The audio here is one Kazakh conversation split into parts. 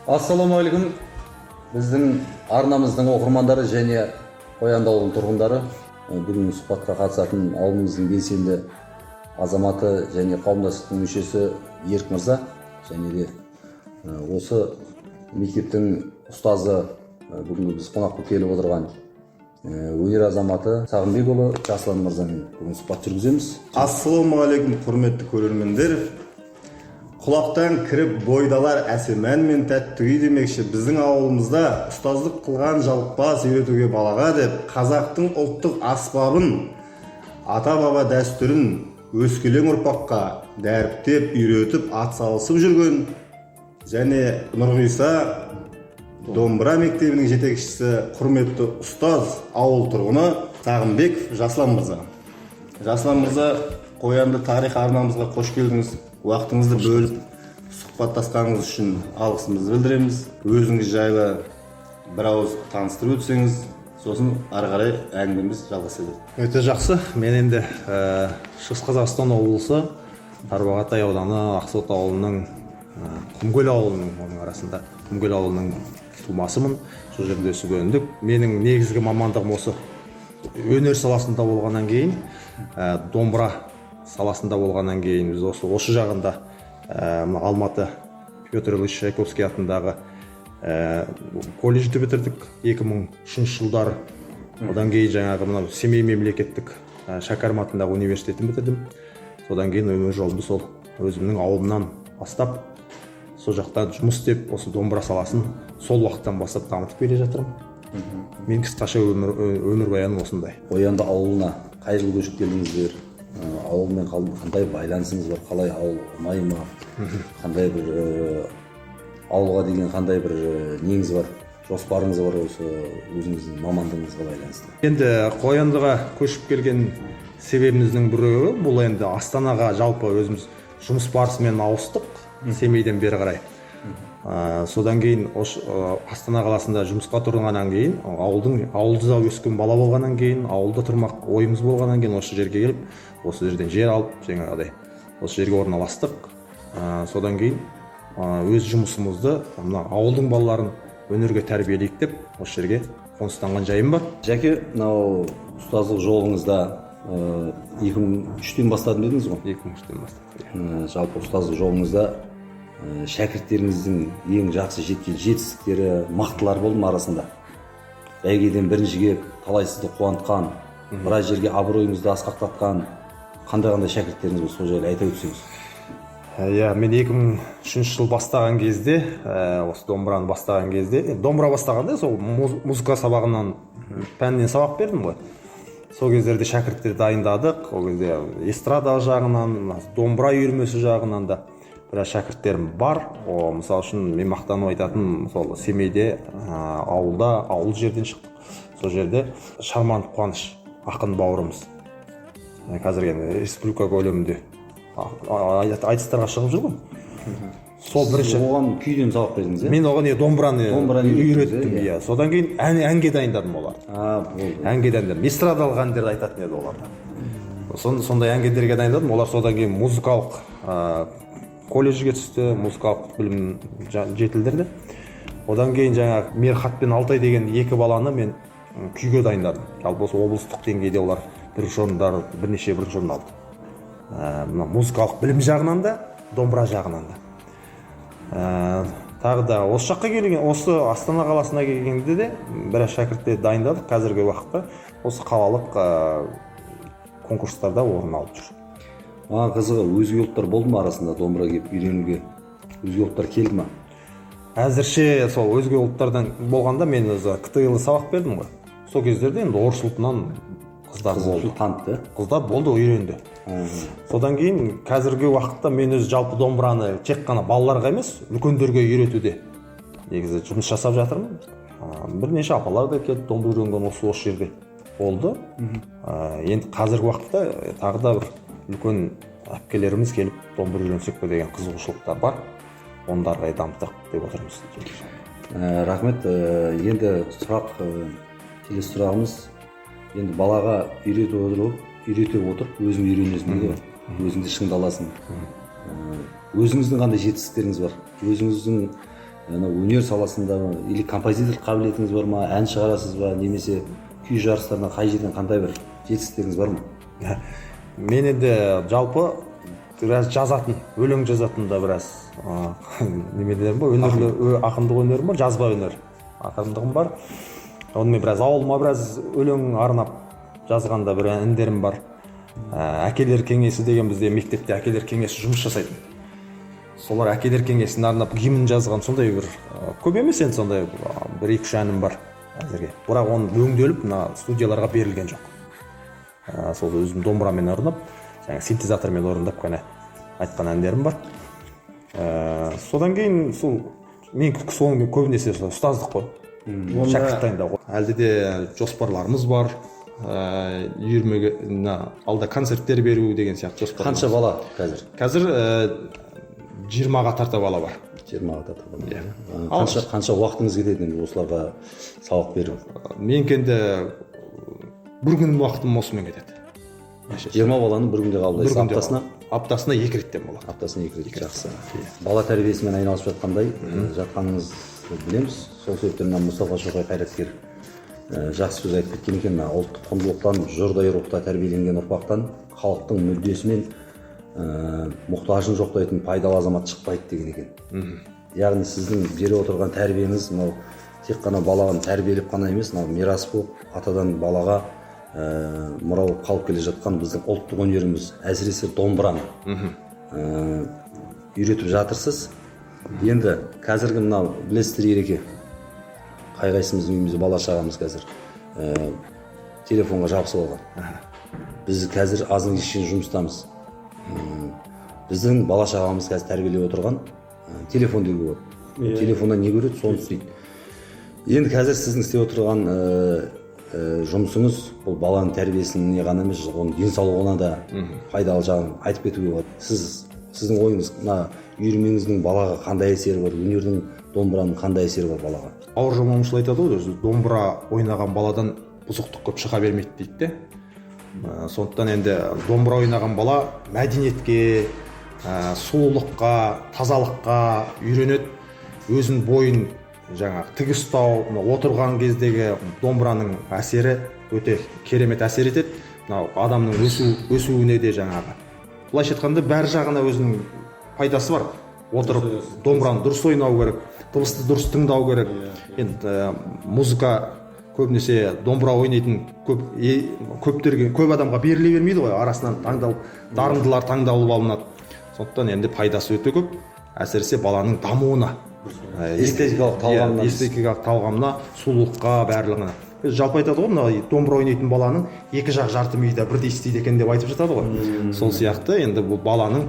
Ассалаумағалейкум. Біздің арнамыздың оқырмандары және Қоянды ауылының тұрғындары, бүгін сұхбатқа қатысатын ауылымыздың белсенді азаматы және қауымдастықтың мүшесі Ерік мырза, және де осы мектептің ұстазы, бүгін біз қонаққа келіп отырған өнер азаматы Сағынбекұлы Жасұлан мырзамен бүгін сұхбат жүргіземіз. Ассалаумағалейкум, құрметті көрермендер. Құлақтан кіріп бойдалар әсемән мен тәттігі демекші, біздің ауылымызда ұстаздық қылған жалықпас үйретуге балаға деп қазақтың ұлттық аспабын, ата-баба дәстүрін өскелең ұрпаққа дәріптеп үйретіп атсалысып жүрген және Нұрғиса домбыра мектебінің жетекшісі, құрметті ұстаз, ауыл тұрғыны Сағынбеков Жасұлан мырза. Жасұлан мырза, Қоянды тарих арнамызға қош келдіңіз. Уақытыңызды бөліп сұхбаттасқаныңыз үшін алғысымызды білдіреміз. Өзіңіз жайлы бір ауыз таныстырып өтсеңіз, сосын ары қарай әңгімеміз жалғасады. Өте жақсы. Мен енді Шығыс Қазақстан облысы Тарбағатай ауданы Ақсот ауылының Құмкөл ауылының оның арасында Құмкөл ауылының тумасымын. Сол жерде өсіп өндік. Менің негізгі мамандығым осы өнер саласында болғаннан кейін, домбыра саласында болғаннан кейін біз осы жағында Алматы Петр Ильич Чайковский атындағы колледжді бітірдік 2003 жылдары. Одан кейін жаңағы мынау Семей мемлекеттік Шәкәрім атындағы университетін бітірдім. Содан кейін өмір жолымды сол өзімнің ауылымнан бастап, сол жақта жұмыс істеп, осы домбыра саласын сол уақыттан бастап дамытып келе жатырмын. Мен қысқаша өмірбаяным осындай. Қоянды ауылына қай жылы көшіп келдіңіздер? Ауылмен қандай байланысыңыз бар? Қалай ауыл ұнай ма? Қандай бір ауылға деген қандай бір неңіз бар? Жоспарыңыз бар осы өзіңіздің мамандығыңызға байланысты? Енді Қояндыға көшіп келген себебіміздің біреуі бұл енді Астанаға жалпы өзіміз жұмыс барысымен ауыстық Семейден бері қарай. Содан кейін Астана қаласында жұмысқа тұрғаннан кейін, ауылда өскен бала болғаннан кейін, ауылда тұрмақ ойымыз болғаннан кейін осы жерге келіп, осы жерден жер алып, жаңағыдай осы жерге орналастық. Содан кейін өз жұмысымызды ауылдың балаларын өнерге тәрбиелейік деп осы жерге қоныстанған жайым бар. Жәке, мынау ұстаздық жолыңызда 2003-тен бастадым дедіңіз ғой? 2003-тен бастадым. Жалпы ұстаздық жолыңызда шәкірттеріңіздің ең жақсы жеткен жетістіктері, мақтылар болды ма арасында? Бәйгеден бірінші келіп, талай сізді қуантқан, біраз жерге абыройыңызды асқақтатқан қандай шәкірттеріңіз болды, сол жайлы айта өтсеңіз. Мен 2003 жыл бастаған кезде, осы домбыраны бастаған кезде, домбыра бастағанда сол музыка сабағынан пәннен сабақ бердім ғой. Сол кездерде шәкірттер дайындадық, ол кезде эстрада жағынан, домбыра үйірмесі жағынан да біраз шәкірттерім бар. Мысалы үшін мен мақтанып айтатын, сол Семейде ауыл жерден шықтық. Сол жерде Шарманов Қуаныш ақын бауырымыз қазір енді республика көлемінде айтыстарға шығып жүр ғой. Сол бірінші оған күйден сабақ бердіңіз, мен оған домбыраны үйреттім. Содан кейін әнге дайындадым оларды. Әнге дайындадым. Эстрадалық әндерді айтатын еді олар. Сондай әнгендерге дайындадым. Олар содан кейін музыкалық колледжге түсті, музыкалық білім жетілдірді. Одан кейін жаңағы Мерхат пен Алтай деген екі баланы мен күйге дайындадым. Жалпы осы облыстық деңгейде олар бірнеше бірінші орын алды. Музыкалық білім жағынан да, домбыра жағынан да. Тағы да осы жаққа келген, осы Астана қаласына келгенде де біраз шәкірттер дайындадық. Қазіргі уақытта осы қалалық конкурстарда орын алып жүр. Маған қызығы, өзге ұлттар болды ма арасында домбыра келіп үйренуге? Өзге ұлттар келді ма? Әзірше сол өзге ұлттардан болғанда мен өзі КТЛ сабақ бердім ғой. Сол кездерде енді орыс ұлтынан қыздар болды. Қыздар болды, үйренді. Содан кейін қазіргі уақытта мен өз жалпы домбыраны тек қана балаларға емес, үлкендерге үйретуде негізі жұмыс жасап жатырмын. Бірнеше апалар да келіп домбыра үйренген осы жерде болды. Енді қазіргі уақытта тағы да бір үлкен әпкелеріміз келіп домбыра үйренсек пе деген қызығушылықтар бар. Ондарға дамытық деп отырмыз. Рахмет. Енді келесі сұрағымыз, енді балаға үйрете отырып, өзің үйренесің дейді, өзіңді шыңдаласың. Өзіңіздің қандай жетістіктеріңіз бар? Өзіңіздің өнер саласында или композитор қабілетіңіз бар ма, ән шығарасыз ба, немесе күй жарыстарына қай жерден қандай бір жетістіктеріңіз бар ма? Мен енді жалпы біраз жазатын, өлең жазатын да біраз немелерім бар, өнерлі ақындық өнерім бар, жазба өнер ақындығым бар. Онымен біраз ауылыма біраз өлең арнап жазғанда бір әндерім бар. Әкелер кеңесі деген бізде мектепте әкелер кеңесі жұмыс жасайтын. Солар әкелер кеңесіне арнап гимн жазған сондай бір көп емес енді сондай бір 2-3 әнім бар әзірге. Бірақ оны өңделіп мына студияларға берілген жоқ. Сол өзім домбырамен орындап, синтезатормен орындап қана айтқан әндерім бар. Содан кейін сол мен соңғы көбінесе ұстаздық қой. Шәкірт дайындау. Әлде де жоспарларымыз бар. Алда концерттер беру деген сияқты жоспар. Қанша бала қазір? Қазір 20-ға тарта бала бар. 20-ға тарта бала. Қанша уақытыңыз кетеді осыларға сабақ беру? Мен кенде бір күн уақытым осымен кетеді. 20 баланы бір күнде қабылдайсыз, аптасына? Аптасына 2 реттен болады. Аптасына 2 рет, жақсы. Бала тәрбиесімен айналысып жатқаныңызды білеміз. Сол себептен Мұстафа Шоқай қайраткер жақсы сөз айтып кеткен екен. Ұлттық құндылықтан, жұрдай рухта тәрбиеленген ұрпақтан халықтың мүддесі мен мұқтажын жоқтайтын пайдалы азамат шықпайды деген екен. Яғни сіздің беріп отырған тәрбиеңіз мынау тек қана баланы тәрбиелеп қана емес, мынау мирас болып атадан балаға мұра болып қалып келе жатқан біздің ұлттық өнеріміз, әсіресе домбыраны үйретіп жатырсыз. Енді қазіргі мынау білесіздер Ереке, қай-қайсымыздың үйімізде бала шағамыз қазір телефонға жабысып алған. Біз қазір азын кешкен жұмыстамыз. Біздің бала шағамыз қазір тәрбиелеп отырған телефон деуге болады. Телефонда не көреді, соны істейді. Енді қазір сіздің істеп отырған жұмысыңыз бұл баланың тәрбиесіне ғана емес, оның денсаулығына да пайдалы жағын айтып кетуге болады. Сіздің ойыңыз, мына үйірмеңіздің балаға қандай әсері бар, өнердің, домбыраның қандай әсері бар балаға? Бауыржан Момышұлы айтады ғой, домбыра ойнаған баладан бұзықтық көп шыға бермейді дейді де. Сондықтан енді домбыра ойнаған бала мәдениетке, сұлулыққа, тазалыққа үйренеді, өзінің бойын тік ұстау, отырған кездегі домбыраның әсері өте керемет әсер етеді. Адамның өсуіне де былайша айтқанда бәр жағына өзінің пайдасы бар. Отырып домбыраны дұрыс ойнау керек, дыбысты дұрыс тыңдау керек. Енді музыка көбінесе домбыра ойнайтын көп адамға беріле бермейді ғой, арасынан дарындылар таңдалып алынады. Сондықтан енді пайдасы өте көп, әсіресе баланың дамуына, эстетикалық талғамына, сұлулыққа, барлығына. Жалпы айтады ғой, мына домбыра ойнайтын баланың екі жақ жарты мида бірдей істейді екен деп айтып жатады ғой. Сол сияқты енді бұл баланың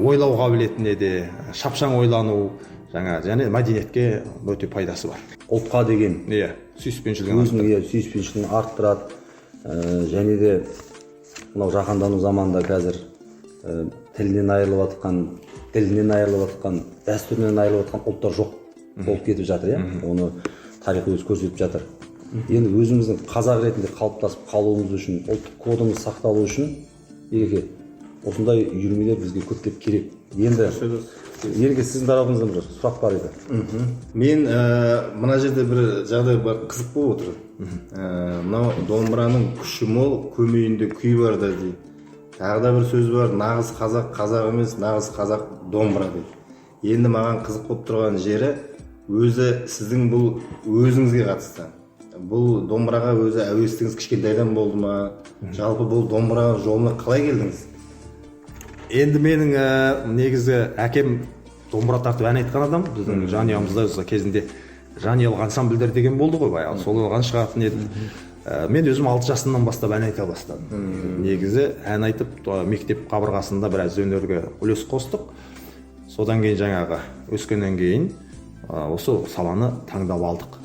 ойлау қабілетіне де, шапшаң ойлану, және мәдениетке өте пайдасы бар. Ұлтқа деген сүйіспеншілігін арттырады. Және де мынау жаһандану заманында қазір тілінен айырылып жатқан, дәстүрінен айырылып жатқан ұлттар жоқ болып кетіп жатыр, оны тарих өзі көрсетіп жатыр. Енді өзіміздің қазақ ретінде қалыптасып қалуымыз үшін, ұлттық кодымыз сақталу үшін Ереке, осындай үйірмелер бізге көптеп керек. Енді Ереке, сіздің тарапыңыздан бір сұрақ бар еді. Мен мына жерде бір жағдай бар, қызық болып отыр. Мынау домбыраның күші мол, көмейінде күй бар да дейді. Тағы да бір сөз бар, нағыз қазақ қазақ емес, нағыз қазақ домбыра дейді. Енді маған қызық болып тұрған жері өзі сіздің бұл өзіңізге қатысты. Бұл домбыраға өзі әуестігіңіз кішкентайдан болды ма? Жалпы бұл домбыра жолына қалай келдіңіз? Енді менің негізі әкем домбыра тартып ән айтқан адам. Біздің жанұямызда кезінде жанұялық ансамбльдер деген болды ғой, баяғы сол оған шығатын еді. Мен өзім 6 жасымнан бастап ән айта бастадым. Негізі ән айтып мектеп қабырғасында біраз өнерге үлес қостық. Содан кейін өскеннен кейін осы саланы таңдап алдық.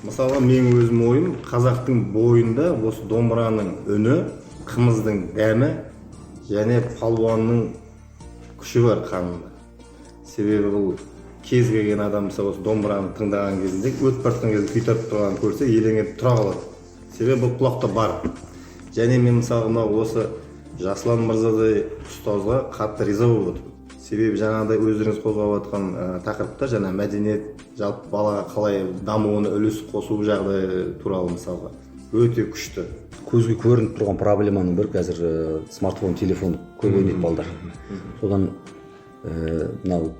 Мысалға мен өзім ойым, қазақтың бойында осы домбыраның үні, қымыздың дәмі және палуанның күші бар қанында. Себебі бұл кез келген адам мысалы осы домбыраны тыңдаған кезінде, өтіп бара кезде күй тартып тұрғанын көрсе, елеңдеп тұра қалады. Себебі бұл құлақта бар. Және мен мысалы осы Жасұлан мырзадай ұстазға қатты риза болып отырмын. себебі жаңағыдай өздеріңіз қозғап жатқан тақырыптар жаңа мәдениет жалпы балаға қалай дамуына үлес қосу жағдайы туралы мысалға өте күшті. Көзге көрініп тұрған проблеманың бірі қазір смартфон, телефон көп ойнайды балдар. Содан мынау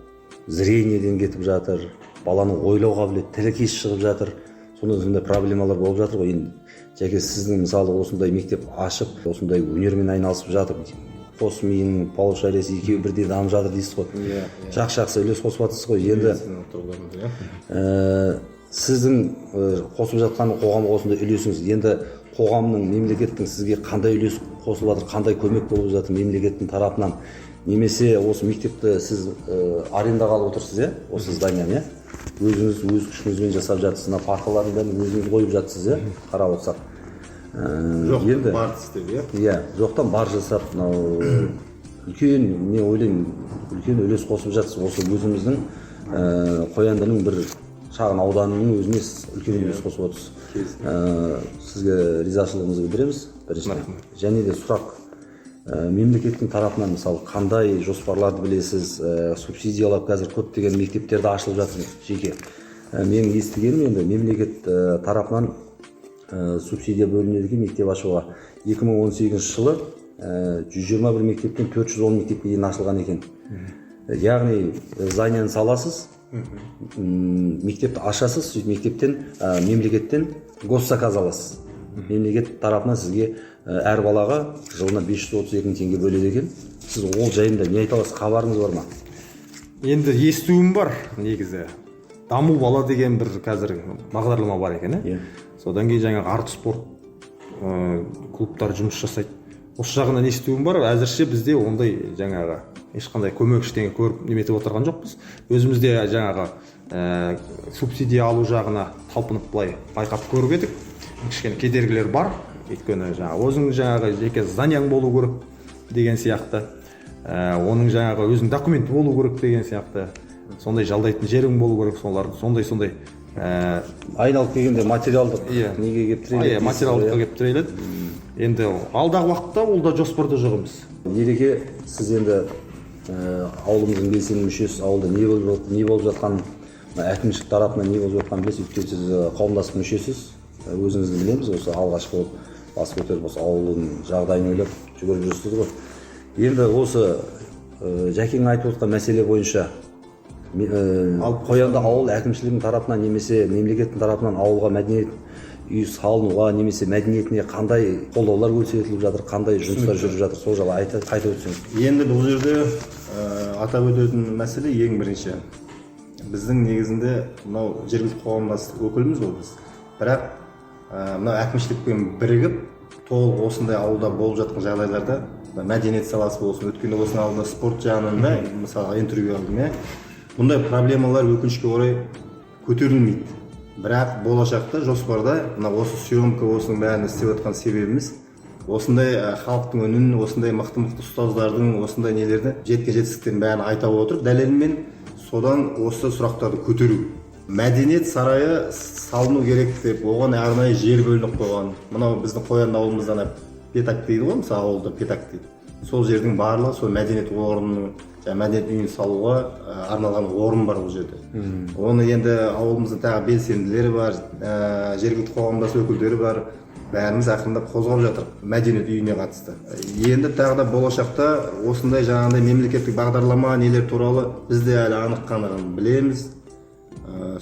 зрениеден кетіп жатыр, баланың ойлау қабілеті, тілі кеш шығып жатыр. Сондай проблемалар болып жатыр ғой. Енді жәке сіздің мысалы осындай мектеп ашып, осындай өнермен айналысып жатыр. Қос миының полушариясы екеуі бірдей дамып жатыр дейсіз ғой. Жақсы үлес қосып жатырсыз ғой. Енді сіздің қосып жатқан қоғамға осындай үлесіңіз, енді қоғамның, мемлекеттің сізге қандай үлес қосылып жатыр, қандай көмек болып жатыр мемлекеттің тарапынан, немесе осы мектепті сіз арендаға алып отырсыз, осы зданияны, өзіңіз өз күшіңізбен жасап жатсыз, мына парталардың бәрін өзіңіз қойып жатсыз, қарап отырсақ. Жоқ, бар істеп, жоқтан бар жасап, мынау үлкен, не ойлаймын, үлкен үлес қосып жатсыз. Осы өзіміздің Қояндының бір шағын ауданының өзіне үлкен үлес қосып отырсыз. Сізге ризашылығымызды білдіреміз, біріншіден. Және де сұрақ, мемлекеттің тарапынан мысалы қандай жоспарларды білесіз, субсидиялап қазір көптеген мектептерді ашылып жатыр жеке. Мен естігенім енді мемлекет тарапынан субсидия бөлінеді екен мектеп ашуға. 2018 жылы 121 мектептен 410 мектепке дейін ашылған екен. Яғни зданияны саласыз, мектепті ашасыз, мектептен, мемлекеттен госзаказ аласыз. Мемлекет тарапынан сізге әр балаға жылына 532 мың теңге бөледі екен. Сіз ол жайында не айта аласыз, хабарыңыз бар ма? Енді естуім бар, негізі. Даму бала деген бір қазір бағдарлама бар екен, Содан кейін жаңағы арт спорт клубтар жұмыс жасайды. Осы жағынан естуім бар. Әзірше бізде ондай жаңағы ешқандай көмек ештеңе көріп неметіп отырған жоқпыз. Өзімізде жаңағы субсидия алу жағына талпынып былай байқап көріп едік. Кішкене кедергілер бар. Өйткені өзің жаңағы жеке зданияң болу керек деген сияқты. Оның жаңағы өзің документі болу керек деген сияқты. Сондай жалдайтын жерің болу керек, сондай айналып келгенде материалдық неге келіп тіреледі? Материалдыққа келіп тіреледі. Енді алдағы уақытта ол да жоспарда жоқ емес. Ереке, сіз енді ауылымыздың белсенді мүшесі, ауылда не болып жатқанын, әкімшілік тарапынан не болып жатқанын білесіз, өйткені сіз қауымдастық мүшесіз, өзіңізді білеміз, осы алғашқы болып бас көтеріп осы ауылдың жағдайын ойлап жүгіріп жүрсіз ғой. Енді осы жәкең айтып отқан мәселе бойынша Қоянды ауыл әкімшілігінің тарапынан немесе мемлекеттің тарапынан ауылға мәдениет үй салынуға немесе мәдениетіне қандай қолдаулар көрсетіліп жатыр, қандай жұмыстар жүріп жатыр, сол жайлы айтып өтсеңіз. Енді бұл жерде атап өтетін мәселе ең бірінші. Біздің негізінде мынау жергілікті қоғамдастық өкіліміз ғой біз. Бірақ мынау әкімшілікпен бірігіп, толық осындай ауылда болып жатқан жағдайларда мәдениет саласы болсын, өткенде осының алдында спорт жағынан мысалы интервью алдым, бұндай проблемалар өкінішке орай көтерілмейді. Бірақ болашақта жоспарда осы съемка осының бәрін істеп жатқан себебіміз осындай халықтың үнін, осындай мықты ұстаздардың осындай нелерді жетістіктерін бәрін айта отырып, дәлелмен содан осы сұрақтарды көтеру. Мәдениет сарайы салыну керек деп, оған арнайы жер бөлініп қойған. Мынау біздің Қоянды ауылымыздан Петак дейді ғой, мысалы ауылда Петак дейді. Сол жердің барлығы сол мәдениет орнының, мәдениет үйін салуға арналған орын бар бұл жерде. Оны енді ауылымыздың тағы белсенділері бар, жергілікті қоғамдас өкілдері бар, бәріміз ақырындап қозғап жатыр мәдениет үйіне қатысты. Енді тағы да болашақта осындай жаңағындай мемлекеттік бағдарлама нелер туралы біз де әлі анық қанығын білеміз.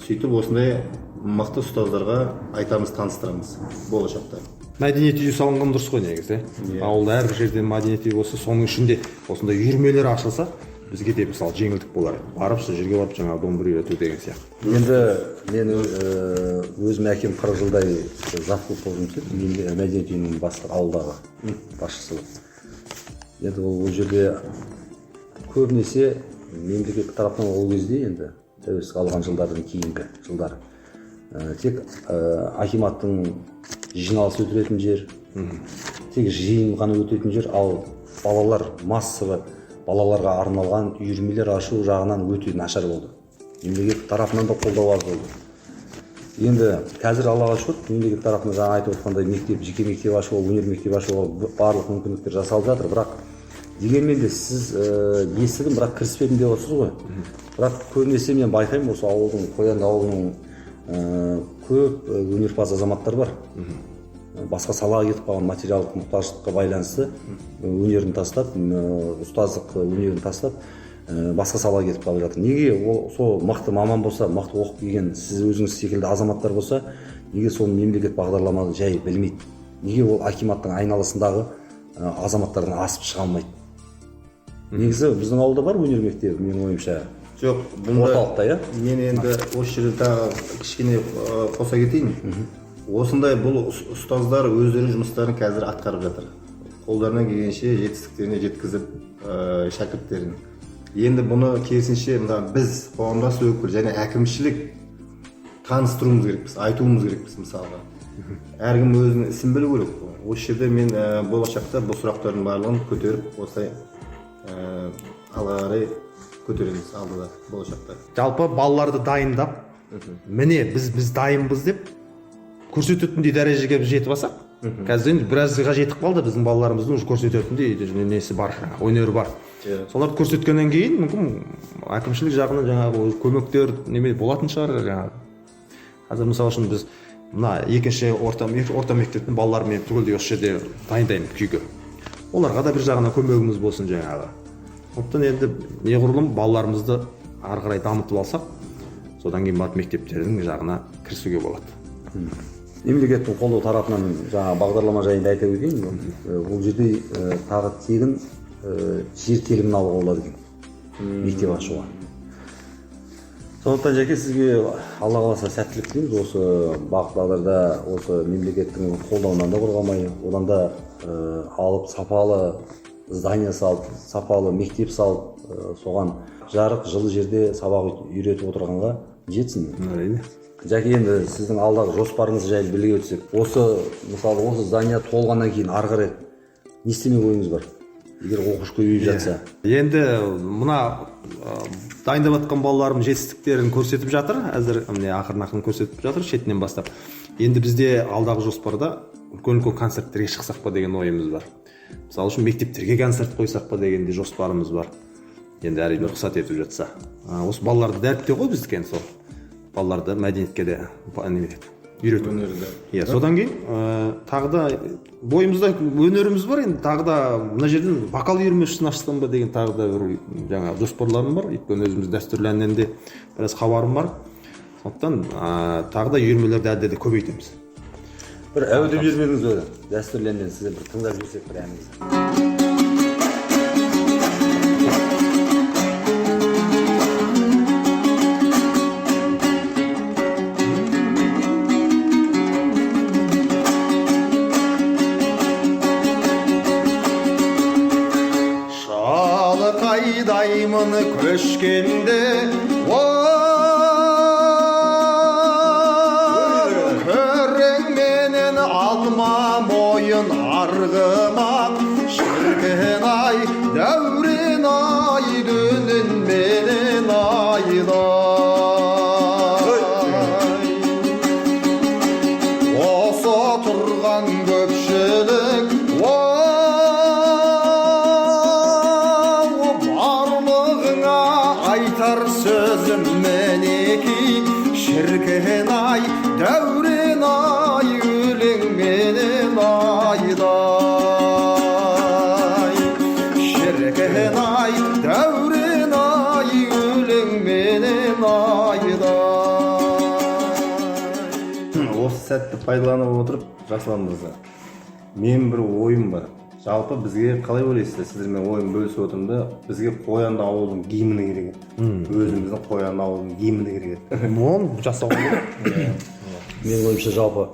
Сөйтіп осындай мықты ұстаздарға айтамыз, таныстырамыз болашақта. Мәдениет үйі салынған дұрыс қой негізі. Ауылда әрбір жерде мәдениет үйі болса, соның ішінде осындай үйірмелер ашылса, бізге де мысалы жеңілдік болар. Барып сол жерге барып жаңағы домбыра үйрету деген сияқты. Енді мен өзім әкем 40 жылдай завклуб болып жұмыс істедім, мәдениет үйінің бастығы, ауылдағы басшысы. Енді ол жерде көбінесе мемлекет тарапынан ол кезде енді тәуелсіздік алған жылдардан кейінгі жылдар тек акиматтың жиналысы өтетін жер, тек жиын ғана өтетін жер, ал балалар массовы балаларға арналған үйірмелер ашу жағынан өте нашар болды. Мемлекет тарапынан да қолдау аз болды. Енді қазір Аллаға шүкір, мемлекет тарапынан жаңа айтып отқандай мектеп, жеке мектеп ашуға, өнер мектеп ашуға барлық мүмкіндіктер жасалып жатыр, бірақ Дегенмен де сіз естідім, бірақ кіріспедім деп отырсыз ғой. Бірақ көбінесе мен байқаймын, осы ауылдың, Қоянды ауылының көп өнерпаз азаматтар бар. Басқа салаға кетіп қалған материалдық мұқтаждыққа байланысты өнерін тастап, ұстаздық өнерін тастап, басқа салаға кетіп қалып жатыр. Неге сол мықты маман болса, мықты оқып келген сіз өзіңіз секілді азаматтар болса, неге сол мемлекет бағдарламаны жай білмейді? Неге ол акиматтың айналасындағы азаматтардан асып шыға алмайды? Негізі біздің ауылда бар өнер мектебі, менің ойымша. Жоқ, бұнда орталықта, иә? мен енді осы жерде тағы кішкене қоса кетейін. Осындай бұл ұстаздар өздері жұмыстарын қазір атқарып жатыр. Қолдарынан келгенше жетістіктеріне жеткізіп шәкірттерін. Енді бұны керісінше біз қоғамдас өкіл және әкімшілік таныстыруымыз керекпіз, айтуымыз керекпіз мысалға. Әркім өзінің ісін білу керек. Осы жерде мен болашақта бұл сұрақтардың барлығын көтеріп, осылай алға қарай көтереміз алдыда болашақта. Жалпы балаларды дайындап, міне біз дайынбыз деп көрсететіндей дәрежеге біз жетіп алсақ, қазір енді біразға жетіп қалды, біздің балаларымыздың уже көрсететіндей несі бар, өнері бар. Соларды көрсеткеннен кейін мүмкін әкімшілік жағынан жаңағы көмектер неме болатын шығар. Қазір мысалы үшін біз мына екінші орта мектептің балаларымен түгелдей осы жерде дайындаймыз күйге. Оларға да бір жағынан көмегіміз болсын жаңағы. Сондықтан енді неғұрлым балаларымызды ары қарай дамытып алсақ, содан кейін барып мектептердің жағына кірісуге болады. Мемлекеттің қолдау тарапынан жаңа бағдарлама жайында айта өтейін. Бұл жерде тағы тегін жер телімін алуға болады екен мектеп ашуға. Сондықтан жәке сізге алла қаласа сәттілік тілейміз осы бағыт бағдарда, осы мемлекеттің қолдауынан да құр қалмай, одан да алып сапалы здание салып, сапалы мектеп салып, соған жарық жылы жерде сабақ үйретіп отырғанға жетсін. Әрине. Жәке, енді сіздің алдағы жоспарыңыз жайлы біле өтсек, осы мысалы осы здание толғаннан кейін ары қарай не істемек ойыңыз бар? Егер оқушы көбейіп жатса. Енді мына дайындап жатқан балаларым жетістіктерін көрсетіп жатыр. Әзір міне ақырын көрсетіп жатыр шетінен бастап. Енді бізде алдағы жоспарда үлкен концерттерге шықсақ па деген ойымыз бар. Мысалы үшін мектептерге концерт қойсақ па деген де жоспарымыз бар. Енді әрине рұқсат етіп жатса. Осы балаларды дәріптеу ғой біздікі енді сол. Балаларды мәдениетке де үйрету. Иә, содан кейін тағы да бойымызда өнеріміз бар, енді тағы да мына жерден вокал үйірмесін ашсам ба деген тағы да бір жаңа жоспарларым бар. Өйткені өзіміз дәстүрлі әннен де біраз хабарым бар. Сондықтан тағы да үйірмелерді әлде де көбейтеміз. Бір әуде бермедіңіз бе? Дәстүрлі әннен сізден бір тыңдап жіберсек бір әніңізді. Қайдаймын көшкенде, көрің менен алма мойын арғымақ, шіркін ай, дәурен ай, дөнін менен айдай. Осы тұрған көпшілік, айтар сөзім мінеки, шіркін ай, дәурен ай, өлең менен айдай. Шіркін ай, дәурен ай, өлең менен айдай. Осы сәтті пайдаланып отырып, Жасұлан мырза, мен бір ойым бар. Жалпы бізге қалай ойлайсыздар? Сіздермен ойын бөлісіп отырмын да, бізге Қоянды ауылының гимні керек еді. Өзіміздің Қоянды ауылының гимні керек еді. Оны жасауға болады. Менің ойымша жалпы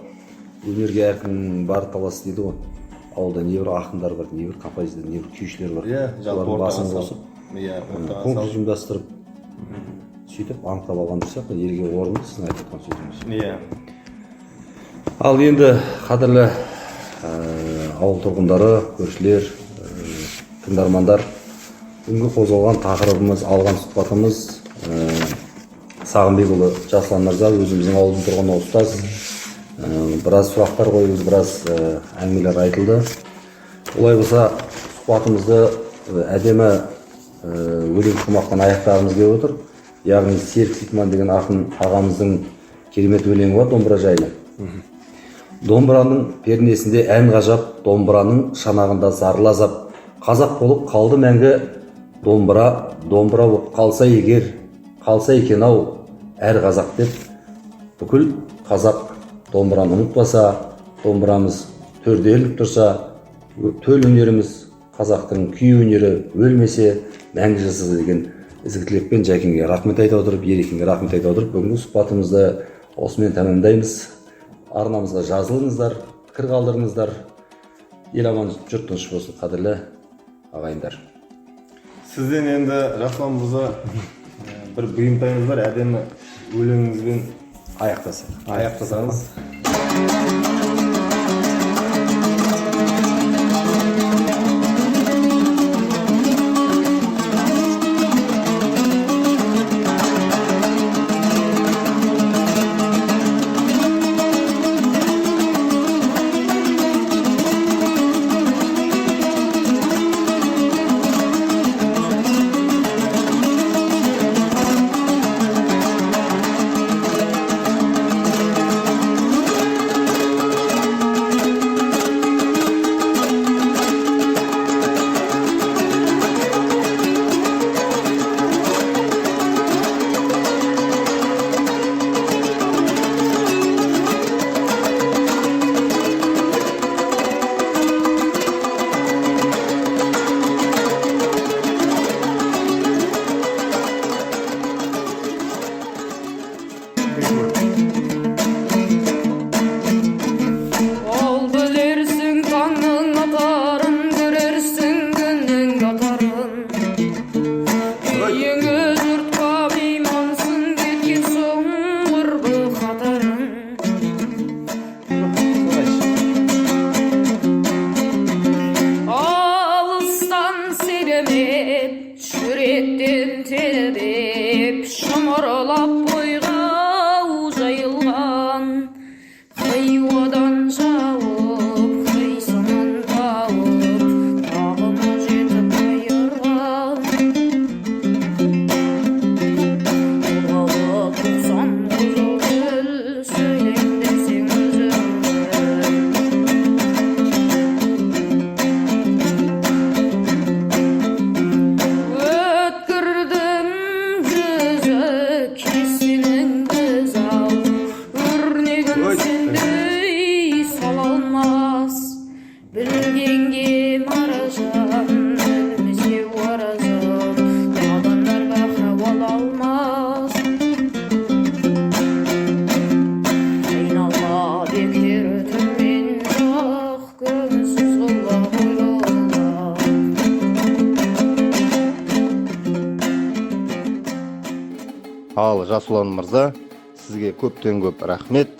өнерге әркім бар талас дейді ғой. Ауылда не бір ақындар бар, не бір композитор, не бір күйшілер бар. Иә, жалпы басын қосып, конкурс ұйымдастырып, сөйтіп анықтап алған дұрсақ, елге орын сіздің айтқан сөзіңіз. Иә. Ал енді қадірлі ауыл тұрғындары, көршілер, тыңдармандар, бүгінгі қозғалған тақырыбымыз, алған сұхбатымыз Сағынбекұлы Жасұлан мырза, өзіміздің ауылдың тұрғыны ұстаз. Біраз сұрақтар қойылды, біраз әңгімелер айтылды. Олай болса, сұхбатымызды әдемі өлең шумақтан аяқтағымыз келіп отыр. Яғни Серік Ситман деген ақын ағамыздың керемет өлеңі бар домбыра жайлы. Домбыраның пернесінде ән ғажап, домбыраның шанағында зарлы азап. Қазақ болып қалды мәңгі домбыра, домбыра болып қалса егер, қалса екен ау әр қазақ деп. Бүкіл қазақ домбыраны ұмытпаса, домбырамыз төрде іліп тұрса, төл өнеріміз, қазақтың күй өнері өлмесе, мәңгі жасаса деген ізгі тілекпен Жәкеңге рахмет айта отырып, Ерекеңге рахмет айта отырып, бүгінгі сұхбатымызды осымен тәмамдаймыз. Арнамызға жазылыңыздар, пікір қалдырыңыздар. Ел аман, жұрт тыныш болсын, қадірлі ағайындар. Сізден енді Жасұлан мырза бір бұйымтайыңыз бар, әдемі өлеңіңізбен Аяқтасаңыз. Yürekten terip şamaralap boyga jayılgan hayvadan jaup haysanan taup tağıma jetip ayırgan Oğalı kusan kuzul gül söylem deseng özümden Bilgenge marajan, ölmese varazan, nadanlarga haval almaz. Aynalma bekler ötümmen jaq, gönülsüz Allah oylollar. Ал Жасұлан мырза, сізге көптен көп рахмет.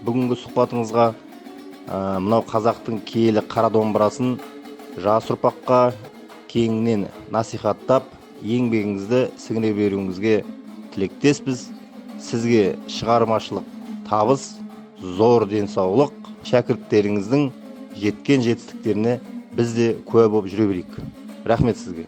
Бүгінгі сұхбатыңызға мынау қазақтың киелі қара домбырасын жас ұрпаққа кеңінен насихаттап, еңбегіңізді сіңіре беруіңізге тілектеспіз. Сізге шығармашылық табыс, зор денсаулық, шәкірттеріңіздің жеткен жетістіктеріне біз де куә болып жүре берейік. Рахмет сізге.